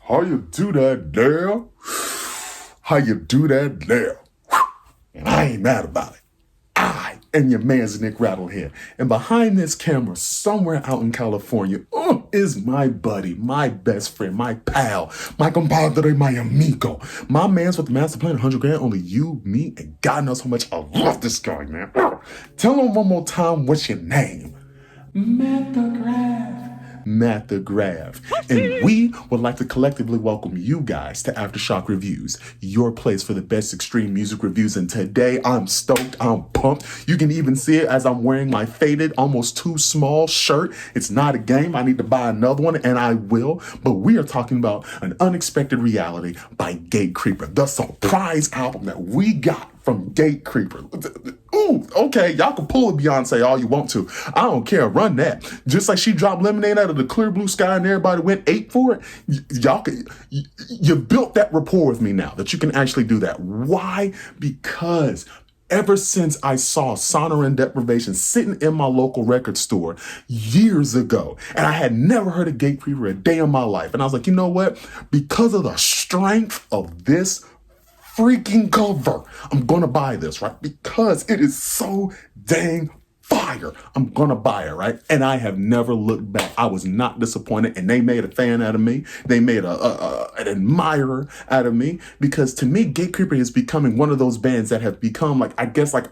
How you do that there? How you do that there? And I ain't mad about it. I am your man's Nic Rattlehead. And behind this camera, somewhere out in California, is my buddy, my best friend, my pal, my compadre, my amigo. My man's with the master plan, 100 grand, only you, me, and God knows how much I love this guy, man. Tell him one more time, what's your name? Matt the Graff. Matt the Graff. And we would like to collectively welcome you guys to Aftershock Reviews, your place for the best extreme music reviews. And today I'm stoked, I'm pumped. You can even see it as I'm wearing my faded, almost too small shirt. It's not a game. I need to buy another one, and I will. But we are talking about An Unexpected Reality by Gatecreeper, the surprise album that we got from Gatecreeper. Ooh, okay, y'all can pull a Beyonce all you want to. I don't care, run that. Just like she dropped Lemonade out of the clear blue sky and everybody went ape for it, you built that rapport with me now that you can actually do that. Why? Because ever since I saw Sonoran Deprivation sitting in my local record store years ago, and I had never heard of Gatecreeper a day in my life, and I was like, you know what? Because of the strength of this freaking cover, I'm gonna buy this, right? Because it is so dang fire. I'm gonna buy it, right? And I have never looked back. I was not disappointed, and they made a fan out of me. They made an admirer out of me, because to me, Gatecreeper is becoming one of those bands that have become like, I guess, like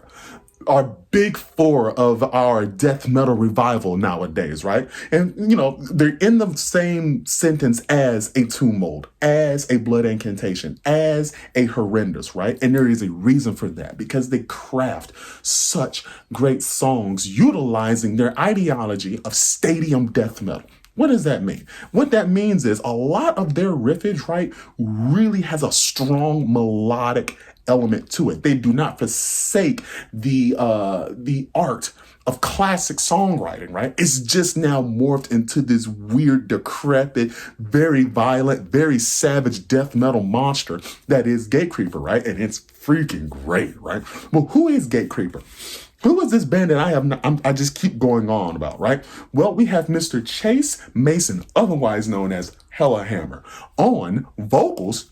our big four of our death metal revival nowadays, right? And, you know, they're in the same sentence as a Tomb Mold, as a Blood Incantation, as a Horrendous, right? And there is a reason for that, because they craft such great songs utilizing their ideology of stadium death metal. What does that mean? What that means is a lot of their riffage, right, really has a strong melodic element to it. They do not forsake the art of classic songwriting, right? It's just now morphed into this weird, decrepit, very violent, very savage death metal monster that is Gatecreeper, right? And it's freaking great, right? Well, who is Gatecreeper? Who is this band that I just keep going on about, right? Well, we have Mr. Chase Mason, otherwise known as Hella Hammer, on vocals,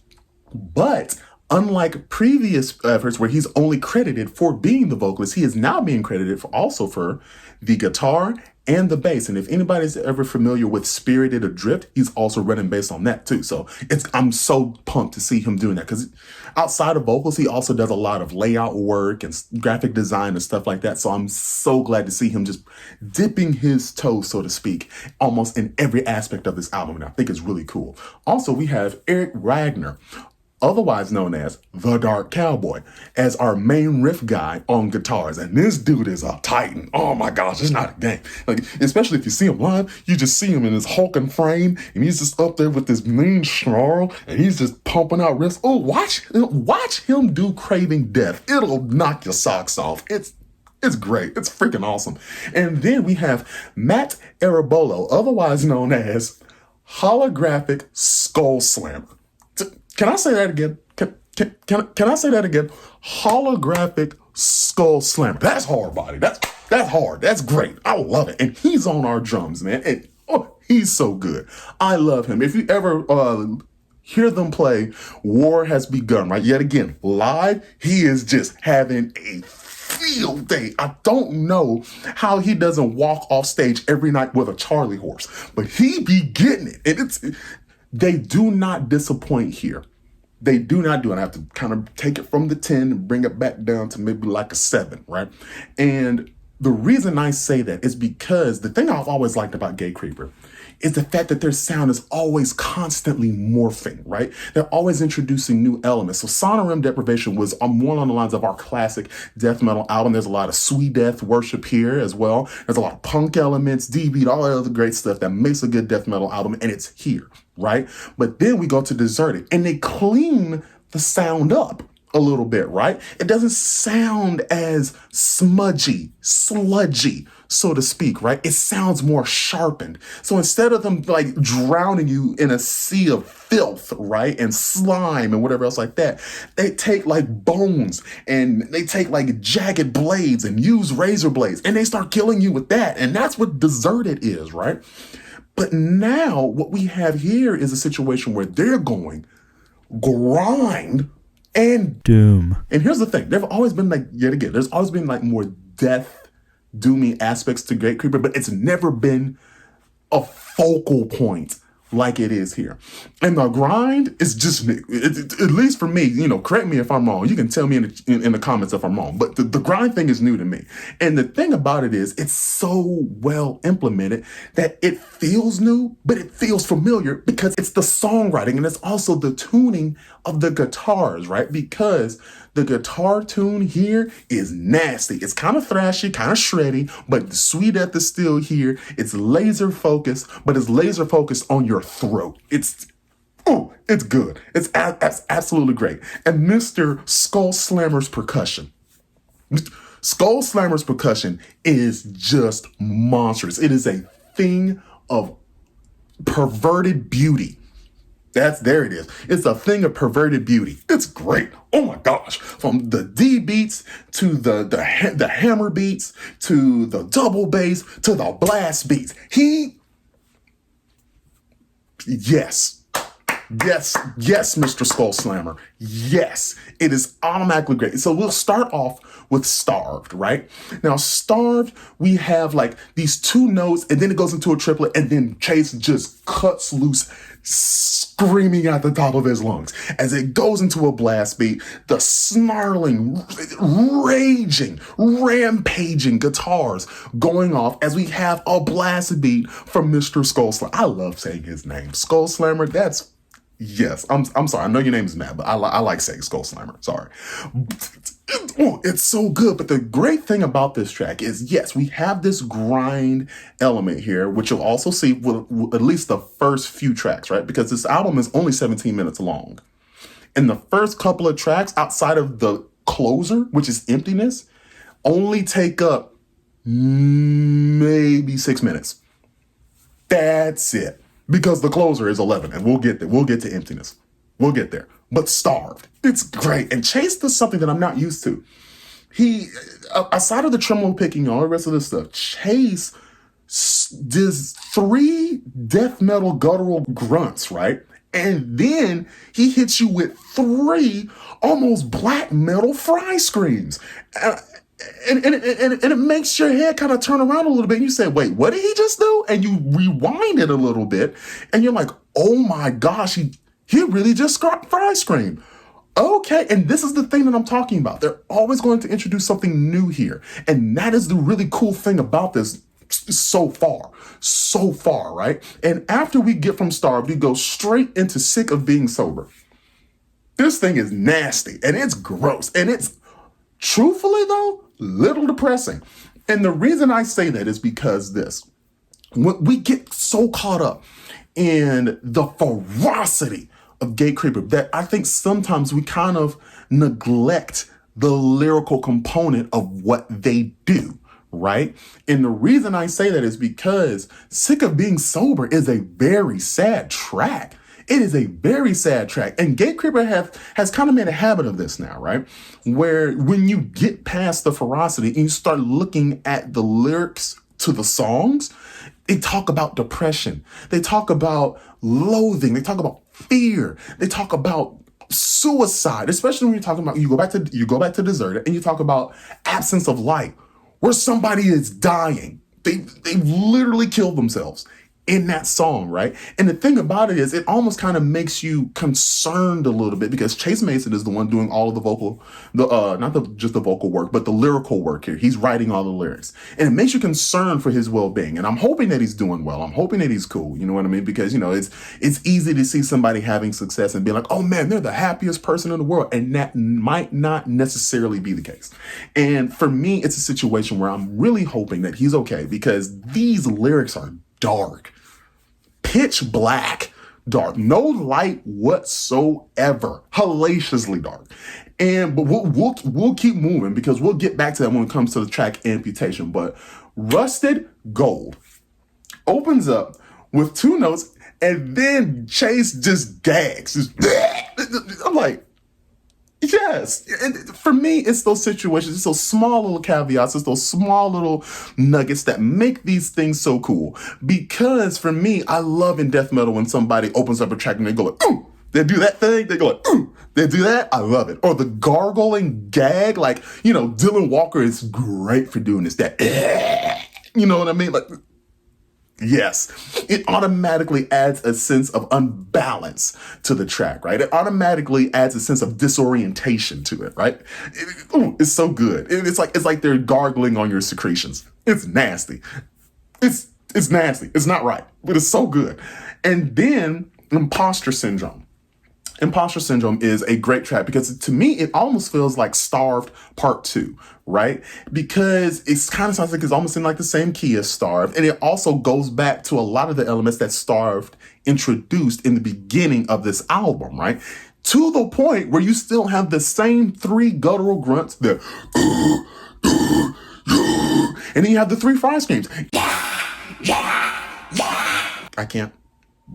but unlike previous efforts where he's only credited for being the vocalist, he is now being credited for the guitar and the bass. And if anybody's ever familiar with Spirited Adrift, he's also running bass on that too. So I'm so pumped to see him doing that, because outside of vocals, he also does a lot of layout work and graphic design and stuff like that. So I'm so glad to see him just dipping his toes, so to speak, almost in every aspect of this album. And I think it's really cool. Also, we have Eric Ragnar, otherwise known as The Dark Cowboy, as our main riff guy on guitars. And this dude is a titan. Oh my gosh, it's not a game. Like, especially if you see him live, you just see him in his hulking frame, and he's just up there with this mean snarl, and he's just pumping out riffs. Oh, watch him do Craving Death. It'll knock your socks off. It's great. It's freaking awesome. And then we have Matt Arabolo, otherwise known as Holographic Skull Slammer. Can I say that again? Can I say that again? Holographic Skull Slammer. That's hard, body. That's hard. That's great. I love it. And he's on our drums, man. And he's so good. I love him. If you ever hear them play War Has Begun, right? Yet again, live, he is just having a field day. I don't know how he doesn't walk off stage every night with a Charlie horse, but he be getting it. And they do not disappoint here. They do not do it. I have to kind of take it from the 10 and bring it back down to maybe like a 7, right? And the reason I say that is because the thing I've always liked about Gatecreeper is the fact that their sound is always constantly morphing, right? They're always introducing new elements. So Sonoran Deprivation was more on the lines of our classic death metal album. There's a lot of sweet death worship here as well. There's a lot of punk elements, D-beat, all that other great stuff that makes a good death metal album, and it's here, right? But then we go to Deserted, and they clean the sound up a little bit, right? It doesn't sound as smudgy, sludgy, so to speak, right? It sounds more sharpened. So instead of them like drowning you in a sea of filth, right, and slime and whatever else like that, they take like bones and they take like jagged blades and use razor blades, and they start killing you with that. And that's what Deserted is, right? But now what we have here is a situation where they're going grind and doom. And here's the thing. There've always been there's always been more death, doomy aspects to Gatecreeper, but it's never been a focal point like it is here. And the grind is just, at least for me, correct me if I'm wrong. You can tell me in the comments if I'm wrong, but the grind thing is new to me. And the thing about it is it's so well implemented that it feels new, but it feels familiar because it's the songwriting and it's also the tuning of the guitars, right? Because the guitar tune here is nasty. It's kind of thrashy, kind of shreddy, but the sweet at the still here. It's laser focused, but it's laser focused on your throat. It's good. It's absolutely great. And Mr. Skull Slammer's percussion. Skull Slammer's percussion is just monstrous. It is a thing of perverted beauty. There it is. It's a thing of perverted beauty. It's great. Oh my gosh. From the D beats to the hammer beats to the double bass to the blast beats. Yes, Mr. Skull Slammer. Yes, it is automatically great. So we'll start off with Starved, right? Now, Starved, we have these two notes, and then it goes into a triplet, and then Chase just cuts loose, screaming at the top of his lungs. As it goes into a blast beat, the snarling, raging, rampaging guitars going off as we have a blast beat from Mr. Skull Slammer. I love saying his name. Skull Slammer, yes, I'm sorry. I know your name is Matt, but I like saying Skull Slammer. Sorry. It's so good. But the great thing about this track is, yes, we have this grind element here, which you'll also see with at least the first few tracks, right? Because this album is only 17 minutes long. And the first couple of tracks, outside of the closer, which is Emptiness, only take up maybe 6 minutes. That's it. Because the closer is 11, and we'll get there. We'll get to Emptiness. We'll get there. But Starved, it's great. And Chase does something that I'm not used to. He, aside of the tremolo picking and all the rest of this stuff, Chase does 3 death metal guttural grunts, right? And then he hits you with 3 almost black metal fry screams. And it makes your head kind of turn around a little bit. And you say, wait, what did he just do? And you rewind it a little bit. And you're like, oh my gosh, he really just fry screamed. Okay, and this is the thing that I'm talking about. They're always going to introduce something new here. And that is the really cool thing about this so far, right? And after we get from Starved, we go straight into Sick of Being Sober. This thing is nasty, and it's gross, and it's, truthfully though, little depressing. And the reason I say that is because when we get so caught up in the ferocity of Gatecreeper that I think sometimes we kind of neglect the lyrical component of what they do, right? And the reason I say that is because Sick of Being Sober is a very sad track. It is a very sad track. And Gatecreeper has kind of made a habit of this now, right? Where when you get past the ferocity and you start looking at the lyrics to the songs, they talk about depression. They talk about loathing. They talk about fear. They talk about suicide, especially when you're talking about, you go back to Deserted and you talk about absence of light, where somebody is dying. They literally killed themselves in that song, right? And the thing about it is, it almost kind of makes you concerned a little bit because Chase Mason is the one doing all of the vocal, just the vocal work, but the lyrical work here. He's writing all the lyrics, and it makes you concerned for his well-being. And I'm hoping that he's doing well. I'm hoping that he's cool. You know what I mean? Because it's easy to see somebody having success and be like, oh man, they're the happiest person in the world, and that might not necessarily be the case. And for me, it's a situation where I'm really hoping that he's okay because these lyrics are dark. Pitch black dark, no light whatsoever, hellaciously dark. But we'll keep moving because we'll get back to that when it comes to the track Amputation. But Rusted Gold opens up with 2 notes, and then Chase just gags. I'm like, Yes. And for me, it's those situations, it's those small little caveats, it's those small little nuggets that make these things so cool. Because for me, I love in death metal when somebody opens up a track and they go like, ooh, they do that thing, they go like, ooh, they do that, I love it. Or the gargling gag, like, Dylan Walker is great for doing this, that, you know what I mean? Like, yes, it automatically adds a sense of unbalance to the track, right? It automatically adds a sense of disorientation to it, right? It's so good. It's like they're gargling on your secretions. It's nasty. It's nasty. It's not right, but it's so good. And then Imposter Syndrome. Imposter Syndrome is a great track because to me, it almost feels like Starved Part 2, right? Because it kind of sounds like it's almost in like the same key as Starved. And it also goes back to a lot of the elements that Starved introduced in the beginning of this album, right? To the point where you still have the same 3 guttural grunts, and then you have the 3 fry screams. I can't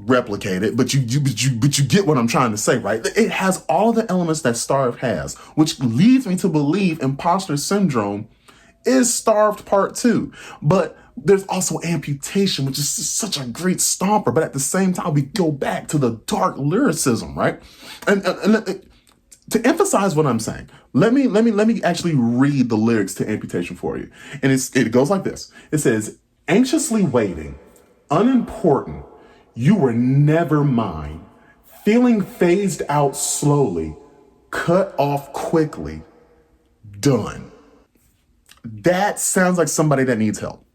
replicate it, but you get what I'm trying to say, right? It has all the elements that Starved has, which leads me to believe Imposter Syndrome is Starved Part 2. But there's also Amputation, which is such a great stomper, but at the same time, we go back to the dark lyricism, right? And to emphasize what I'm saying, let me actually read the lyrics to Amputation for you. And it goes like this. It says, anxiously waiting, unimportant, you were never mine, feeling phased out slowly, cut off quickly, done. That sounds like somebody that needs help.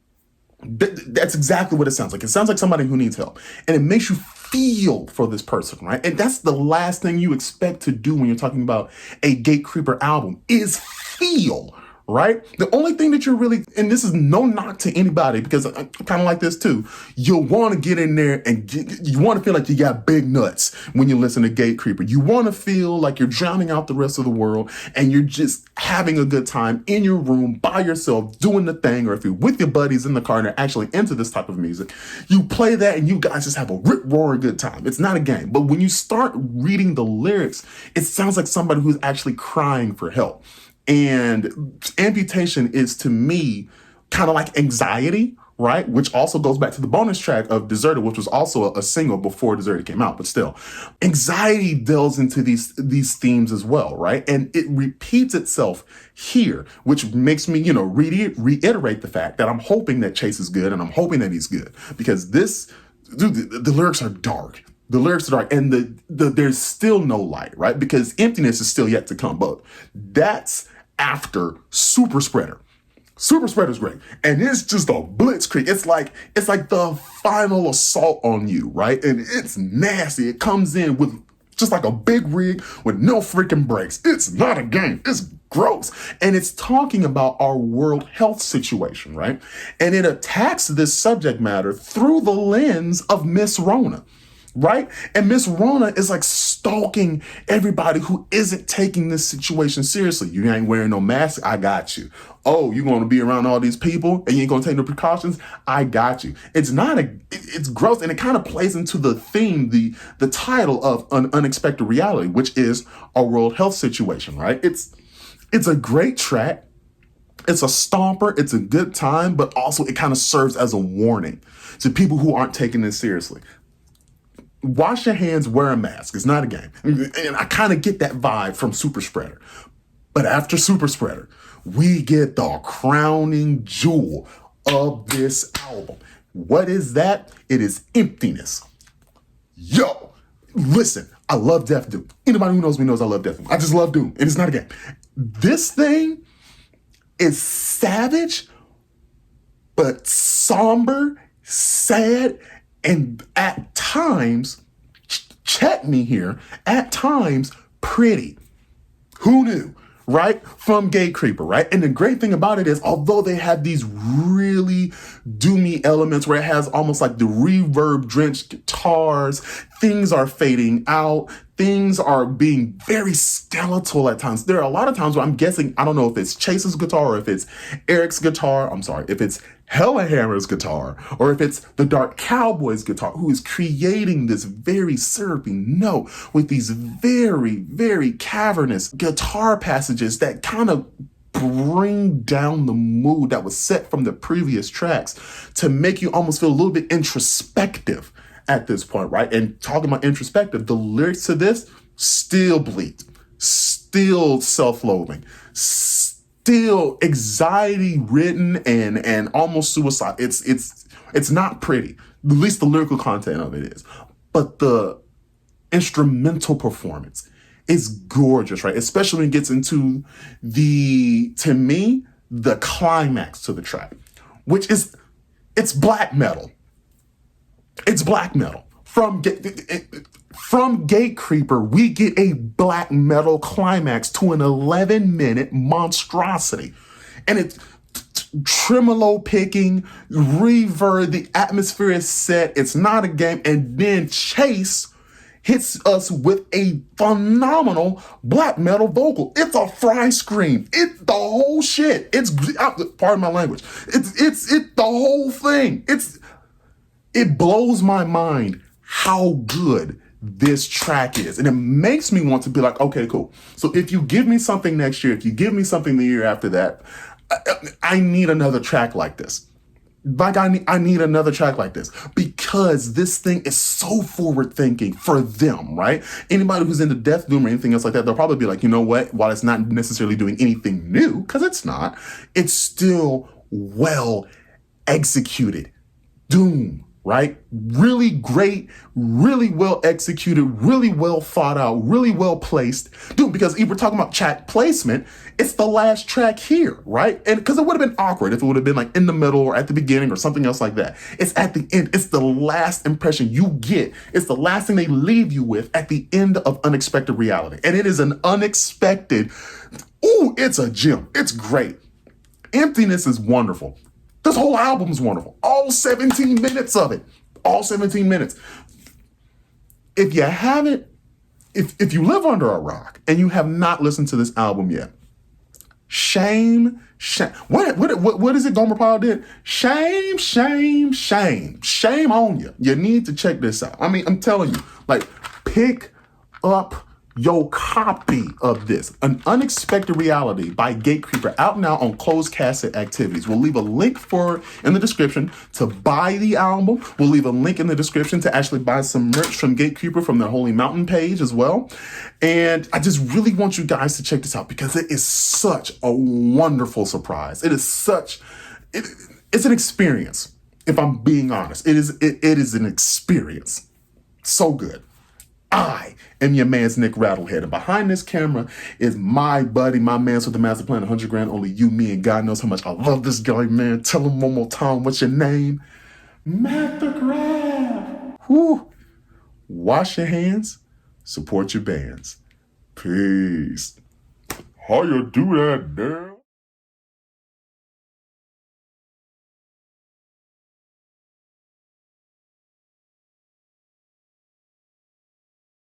That's exactly what it sounds like. It sounds like somebody who needs help. And it makes you feel for this person, right? And that's the last thing you expect to do when you're talking about a Gatecreeper album is feel, right? The only thing that you're really, and this is no knock to anybody because I'm kind of like this too, you'll want to get in there and you want to feel like you got big nuts when you listen to Gatecreeper. You want to feel like you're drowning out the rest of the world and you're just having a good time in your room by yourself doing the thing, or if you're with your buddies in the car and they're actually into this type of music, you play that and you guys just have a rip-roaring good time. It's not a game. But when you start reading the lyrics, it sounds like somebody who's actually crying for help. And Amputation is, to me, kind of like Anxiety, right? Which also goes back to the bonus track of Deserted, which was also a single before Deserted came out, but still. Anxiety delves into these themes as well, right? And it repeats itself here, which makes me, reiterate the fact that I'm hoping that Chase is good and I'm hoping that he's good. Because the lyrics are dark. The lyrics are dark, and there's still no light, right? Because emptiness is still yet to come. But that's after Super Spreader. Super Spreader's great. And it's just a blitzkrieg. It's like the final assault on you, right? And it's nasty. It comes in with just like a big rig with no freaking brakes. It's not a game. It's gross. And it's talking about our world health situation, right? And it attacks this subject matter through the lens of Miss Rona. Right? And Miss Rona is like stalking everybody who isn't taking this situation seriously. You ain't wearing no mask? I got you. Oh, you want to be around all these people and you ain't going to take no precautions? I got you. It's gross. And it kind of plays into the theme, the title of An Unexpected Reality, which is our world health situation, right? It's a great track. It's a stomper. It's a good time, but also it kind of serves as a warning to people who aren't taking this seriously. Wash your hands, wear a mask. It's not a game. And I kind of get that vibe from Super Spreader. But after Super Spreader, we get the crowning jewel of this album. What is that? It is Emptiness. Yo, listen, I love Death Doom. Anybody who knows me knows I love Death Doom. I just love Doom, and it's not a game. This thing is savage, but somber, sad, and at times, check me here, at times, pretty. Who knew, right? From Gatecreeper, right? And the great thing about it is, although they have these really doomy elements where it has almost like the reverb-drenched guitars, things are fading out, things are being very skeletal at times. There are a lot of times where I'm guessing, I don't know if it's Chase's guitar or if it's Eric's guitar, if it's Hella Hammer's guitar, or if it's the Dark Cowboy's guitar, who is creating this very syrupy note with these very, very cavernous guitar passages that kind of bring down the mood that was set from the previous tracks to make you almost feel a little bit introspective at this point, right? And talking about introspective, the lyrics to this still bleed, still self-loathing, still anxiety ridden and almost suicide. It's not pretty. At least the lyrical content of it is. But the instrumental performance is gorgeous, right? Especially when it gets into to me, the climax to the track, which is, it's black metal. It's black metal. From Gatecreeper, we get a black metal climax to an 11-minute monstrosity. And it's tremolo picking, reverb, the atmosphere is set, it's not a game, and then Chase hits us with a phenomenal black metal vocal. It's a fry scream. It's the whole shit. It's, pardon my language, it's the whole thing. It blows my mind how good this track is. And it makes me want to be like, okay, cool. So if you give me something next year, if you give me something the year after that, I need another track like this. Like I need another track like this, because this thing is so forward thinking for them, right? Anybody who's into Death Doom or anything else like that, they'll probably be like, you know what? While it's not necessarily doing anything new, because it's not, it's still well executed Doom, right? Really great, really well executed, really well thought out, really well placed. Dude, because if we're talking about track placement, it's the last track here, right? And because it would have been awkward if it would have been like in the middle or at the beginning or something else like that. It's at the end. It's the last impression you get. It's the last thing they leave you with at the end of Unexpected Reality. And it is an unexpected, ooh, it's a gem. It's great. Emptiness is wonderful. This whole album is wonderful. All 17 minutes of it. All 17 minutes. If you haven't, if you live under a rock and you have not listened to this album yet, shame. What is it Gomer Pyle did? Shame on you. You need to check this out. I mean, I'm telling you, like, pick up your copy of this, An Unexpected Reality by Gatecreeper, out now on Closed Cassette Activities. We'll leave a link in the description to buy the album. We'll leave a link in the description to actually buy some merch from Gatecreeper from their Holy Mountain page as well. And I just really want you guys to check this out, because it is such a wonderful surprise. It's an experience. If I'm being honest, it is an experience. So good. I am your man's Nic Rattlehead, and behind this camera is my buddy, my man's with the master plan, 100 grand, only you, me, and God knows how much I love this guy, man. Tell him one more time, what's your name? Matt the Graff. Whew. Wash your hands, support your bands. Peace. How you do that, damn?